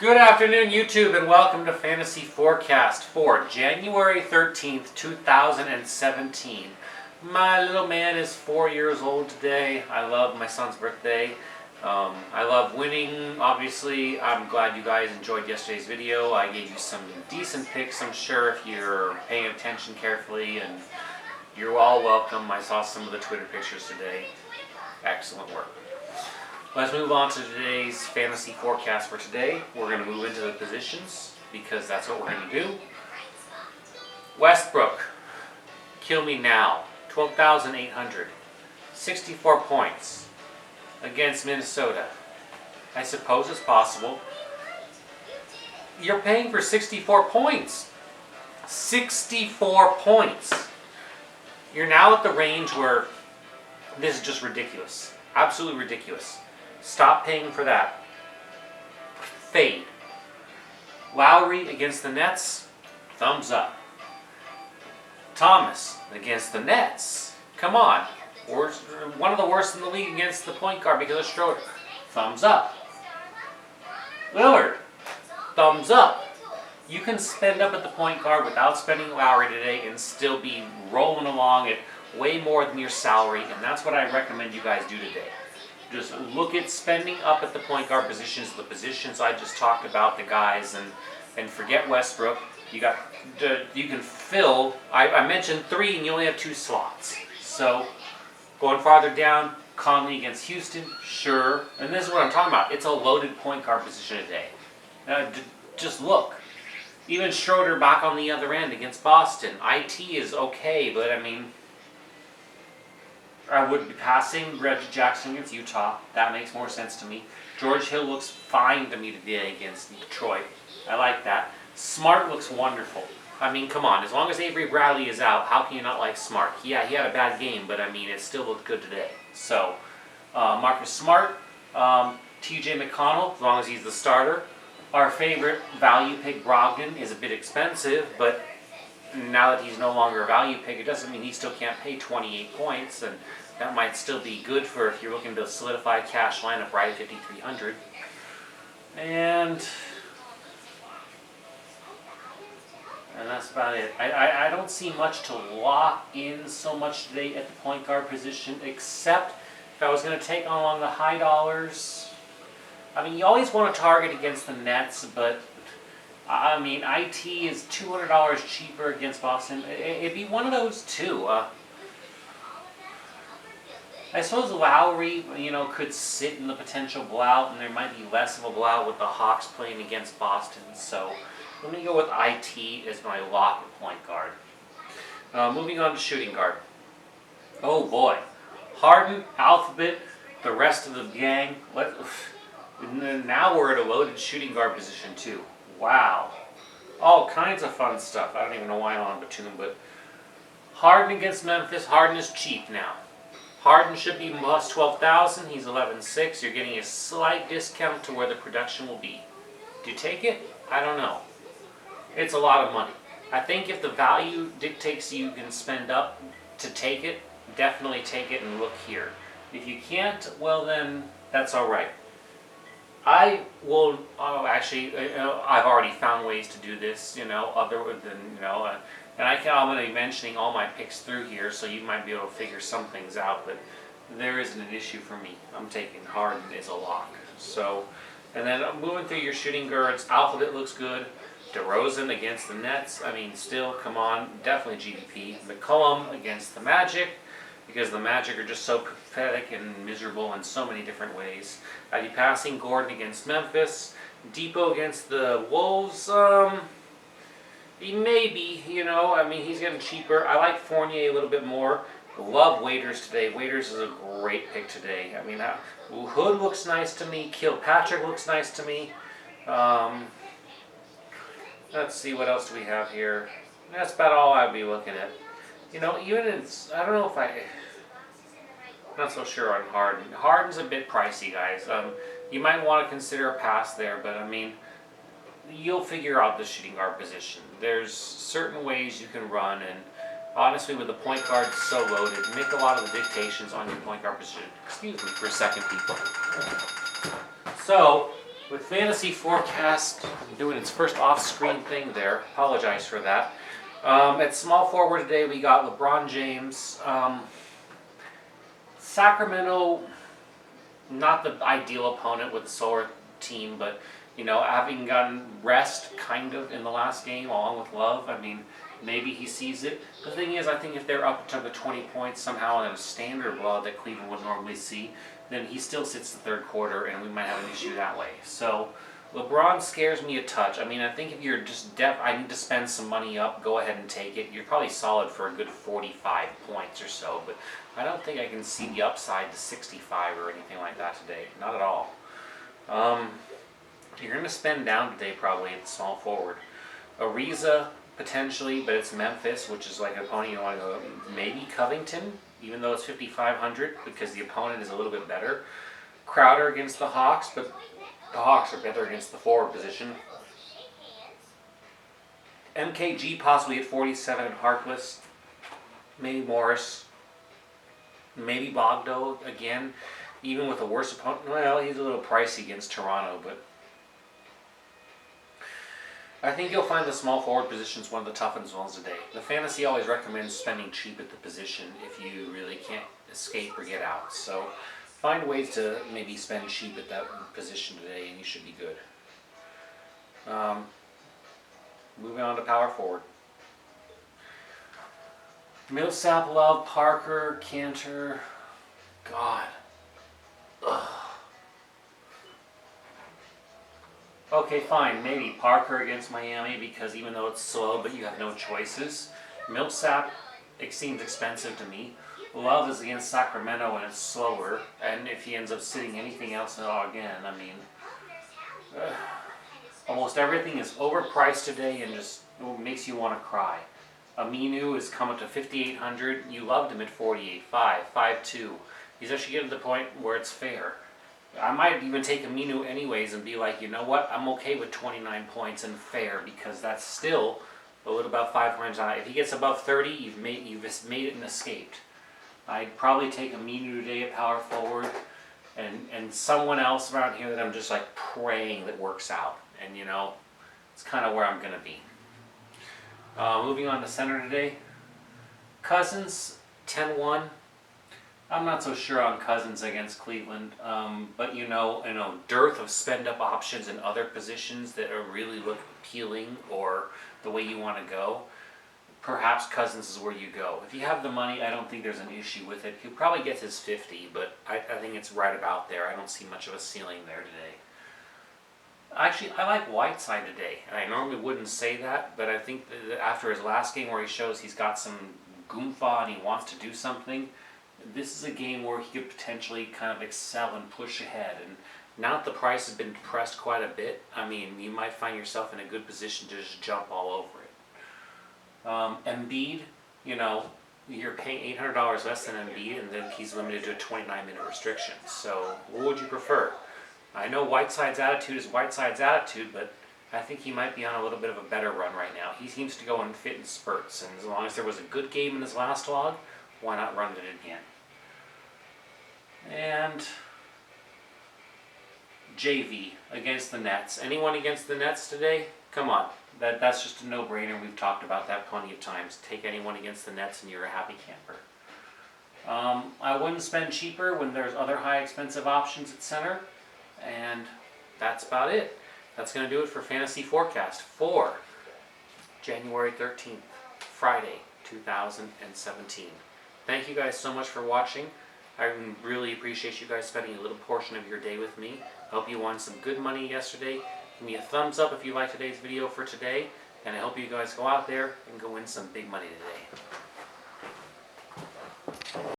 Good afternoon, YouTube, and welcome to Fantasy Forecast for January 13th, 2017. My little man is 4 years old today. I love my son's birthday. I love winning, obviously. I'm glad you guys enjoyed yesterday's video. I gave you some decent picks, I'm sure, if you're paying attention carefully, and you're all welcome. I saw some of the Twitter pictures today. Excellent work. Let's move on to today's fantasy forecast for today. We're going to move into the positions because that's what we're going to do. Westbrook, kill me now, 12,800, 64 points against Minnesota. I suppose it's possible. You're paying for 64 points. 64 points. You're now at the range where this is just ridiculous. Absolutely ridiculous. Stop paying for that. Fade. Lowry against the Nets, thumbs up. Thomas against the Nets, come on. One of the worst in the league against the point guard because of Schroeder, thumbs up. Lillard, thumbs up. You can spend up at the point guard without spending Lowry today and still be rolling along at way more than your salary, and that's what I recommend you guys do today. Just look at spending up at the point guard positions, the positions I just talked about, the guys, and forget Westbrook. You can fill. I mentioned 3, and you only have 2 slots. So going farther down, Conley against Houston, sure. And this is what I'm talking about. It's a loaded point guard position today. Just look. Even Schroeder back on the other end against Boston. IT is okay, but I mean, I would be passing Reggie Jackson against Utah. That makes more sense to me. George Hill looks fine to me today against Detroit. I like that. Smart looks wonderful. I mean, come on. As long as Avery Bradley is out, how can you not like Smart? Yeah, he had a bad game, but I mean, it still looked good today. So, Marcus Smart, TJ McConnell, as long as he's the starter. Our favorite value pick, Brogdon, is a bit expensive, but now that he's no longer a value pick, it doesn't mean he still can't pay 28 points, and that might still be good for if you're looking to solidify a cash lineup right at 5,300. And that's about it. I don't see much to lock in so much today at the point guard position, except if I was going to take on along the high dollars. I mean, you always want to target against the Nets, but I mean, IT is $200 cheaper against Boston. It'd be one of those two. I suppose Lowry, could sit in the potential blowout, and there might be less of a blowout with the Hawks playing against Boston. So let me go with IT as my lock at point guard. Moving on to shooting guard. Oh boy, Harden, Alphabet, the rest of the gang. Now we're at a loaded shooting guard position too. Wow. All kinds of fun stuff. I don't even know why I'm on Batum, but Harden against Memphis. Harden is cheap now. Harden should be plus 12,000. He's 11.6. You're getting a slight discount to where the production will be. Do you take it? I don't know. It's a lot of money. I think if the value dictates you can spend up to take it, definitely take it and look here. If you can't, well then, that's all right. I will, I've already found ways to do this, other than, and I'm going to be mentioning all my picks through here, so you might be able to figure some things out, but there isn't an issue for me. I'm taking Harden as a lock. So, and then moving through your shooting guards, Alphabet looks good. DeRozan against the Nets, I mean, still, come on, definitely GDP. McCollum against the Magic, because the Magic are just so pathetic and miserable in so many different ways. I'd be passing Gordon against Memphis. Depot against the Wolves, he may be, he's getting cheaper. I like Fournier a little bit more. Love Waiters today. Waiters is a great pick today. I mean, Hood looks nice to me. Kilpatrick looks nice to me. Let's see, what else do we have here? That's about all I'd be looking at. I don't know if I'm not so sure on Harden. Harden's a bit pricey, guys. You might want to consider a pass there, but I mean, you'll figure out the shooting guard position. There's certain ways you can run, and honestly, with the point guard so loaded, make a lot of the dictations on your point guard position. Excuse me for a second, people. So, With Fantasy Forecast doing its first off-screen thing there, apologize for that. At small forward today, we got LeBron James. Sacramento, not the ideal opponent with a slower team, but having gotten rest kind of in the last game along with Love, I mean, maybe he sees it. The thing is, I think if they're up to the 20 points somehow in a standard blowout that Cleveland would normally see, then he still sits the third quarter and we might have an issue that way. So LeBron scares me a touch. I mean, I think if you're just I need to spend some money up, go ahead and take it. You're probably solid for a good 45 points or so, but I don't think I can see the upside to 65 or anything like that today. Not at all. You're going to spend down today probably at the small forward. Ariza, potentially, but it's Memphis, which is like an opponent you want to go. Maybe Covington, even though it's 5,500, because the opponent is a little bit better. Crowder against the Hawks, but the Hawks are better against the forward position. MKG possibly at 47 and Harkless. Maybe Morris. Maybe Bogdo again, even with a worse opponent. Well, he's a little pricey against Toronto, but I think you'll find the small forward position is one of the toughest ones today. The fantasy always recommends spending cheap at the position if you really can't escape or get out. So find ways to maybe spend cheap at that position today and you should be good. Moving on to power forward. Millsap, Love, Parker, Cantor. God. Ugh. Okay, fine. Maybe Parker against Miami because even though it's slow, but you have no choices. Millsap, it seems expensive to me. Love is against Sacramento and it's slower. And if he ends up sitting anything else at all again, I mean, almost everything is overpriced today and just makes you want to cry. Aminu is coming to 5,800. You loved him at 48.5, 5.2. He's actually getting to the point where it's fair. I might even take Aminu anyways and be like, you know what? I'm okay with 29 points and fair because that's still a little about 5 points high. If he gets above 30, you've made it and escaped. I'd probably take Aminu today at power forward and someone else around here that I'm just like praying that works out. And it's kind of where I'm going to be. Moving on to center today. Cousins, 10-1. I'm not so sure on Cousins against Cleveland, but dearth of spend-up options in other positions that are really look appealing or the way you want to go. Perhaps Cousins is where you go. If you have the money, I don't think there's an issue with it. He'll probably get his 50, but I think it's right about there. I don't see much of a ceiling there today. Actually, I like Whiteside today, and I normally wouldn't say that, but I think that after his last game where he shows he's got some goomfa and he wants to do something, this is a game where he could potentially kind of excel and push ahead. And now that the price has been depressed quite a bit, I mean, you might find yourself in a good position to just jump all over it. Embiid, you're paying $800 less than Embiid, and then he's limited to a 29-minute restriction. So what would you prefer? I know Whiteside's attitude is Whiteside's attitude, but I think he might be on a little bit of a better run right now. He seems to go and fit in spurts, and as long as there was a good game in his last log, why not run it again? And JV against the Nets. Anyone against the Nets today? Come on. That's just a no-brainer. We've talked about that plenty of times. Take anyone against the Nets and you're a happy camper. I wouldn't spend cheaper when there's other high expensive options at center. And that's about it. That's going to do it for Fantasy Forecast for January 13th, Friday, 2017. Thank you guys so much for watching. I really appreciate you guys spending a little portion of your day with me. I hope you won some good money yesterday. Give me a thumbs up if you liked today's video for today. And I hope you guys go out there and go win some big money today.